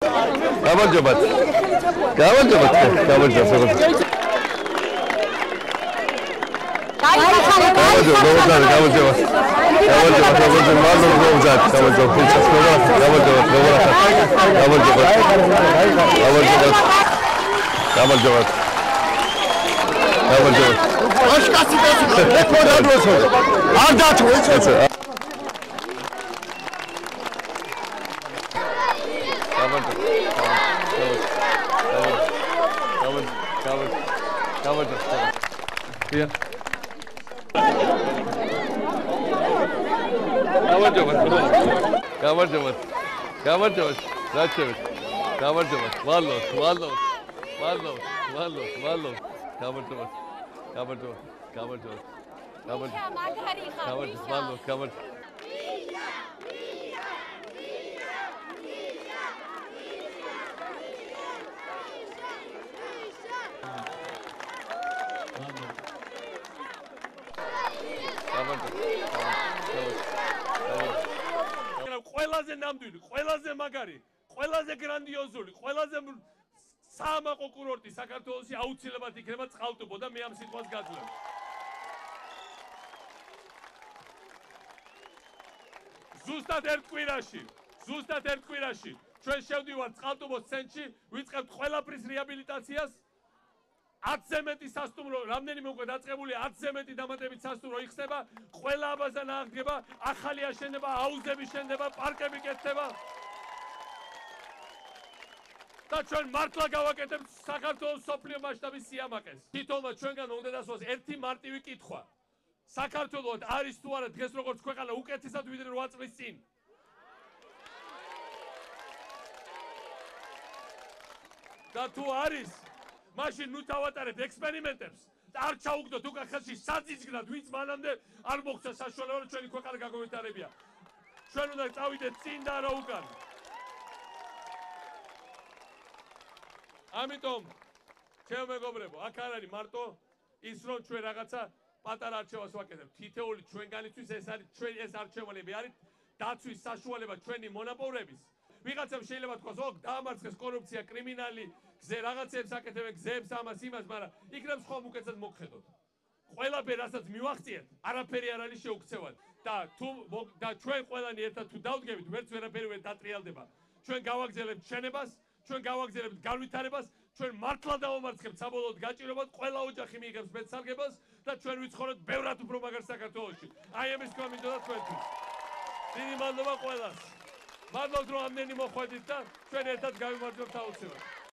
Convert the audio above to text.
გამარჯობათ. გამარჯობათ. ყველაზე ნამდვილი, ყველაზე მაგარი, ყველაზე გრანდიოზული, ყველაზე საამაყო კურორტი საქართველოში აუცილებლად იქნება წყალტუბო და მე ამ სიტყვას გაძლევ. ზუსტად ერთ კვირაში ჩვენ შევდივართ წყალტუბოს ცენტრში, ვიწყებთ ყველაფრის რეაბილიტაციას. 10-ზე მეტი სასტუმრო, რამდენიმე უკვე დაწყებული 10-ზე მეტი დამატებით სასტუმრო იხსნება, ყველა აბაზა ნააღდგება, ახალი აშენება, აუზები შენდება, პარკები კეთდება. და ჩვენ მართლა გავაკეთებთ საქართველოს სოფლიო მასშტაბის სიამაყეს. თითოეულმა ჩვენგან უნდა დასვას ერთი მარტივი კითხვა. საქართველოს არის თუ არა დღეს როგორც ქვეყანა უკეთესად ვიდრე 8 წლის წინ? და თუ არის, მაშინ ნუ თავატარეთ ექსპერიმენტებს და არ ჩაუგდოთ უკან ხელში საძიძგნად, ვინც მანამდე არ მოხდა საშუალება, რომ ჩვენი ქვეყანა გაგოვითარებია. ჩვენ უნდა წავიდეთ წინ და არა უკან. ამიტომ, ჩემო მეგობრებო, აქ არ არის მარტო ის, რომ ჩვენ რაღაცა პატარა არჩევას ვაკეთებთ. თითოეული ჩვენგანისთვის ეს არჩევანები არის დაცვის საშუალება ჩვენი მონაპოვრების. ვიღაცამ შეიძლება თქვას, დაამარცხეს კორუფცია, კრიმინალი, რაღაცებს აკეთებენ, გზებს ამას იმას, მაგრამ იქნებ სხვა უკეთესად მოგხედოთ. ყველაფერი, რასაც მივახციეთ, არაფერი არ არის შეუქცევად. და ჩვენ ყველანი ერთად თუ დავდგებით, ვერც ვერაფერი ვერ დატრიალდება. ჩვენ გავაგზავნებთ შენებას, ჩვენ გავაგზავნებთ განვითარებას, ჩვენ მართლა დავამარცხებთ საბოლოოდ გაჭირვებას, ყველა ოჯახი მიიღებს მეცალგებას და ჩვენ ვიცხოვრებთ ბევრად უფრო მაგარ საქართველოში. აი ამის თქვა მინდოდა თქვენთვის. დიდი მადლობა ყველას. მადლობთ რომ ამდენი მოხვედით და ჩვენ ერთად გავიმარჯვებთ აუცილებლად.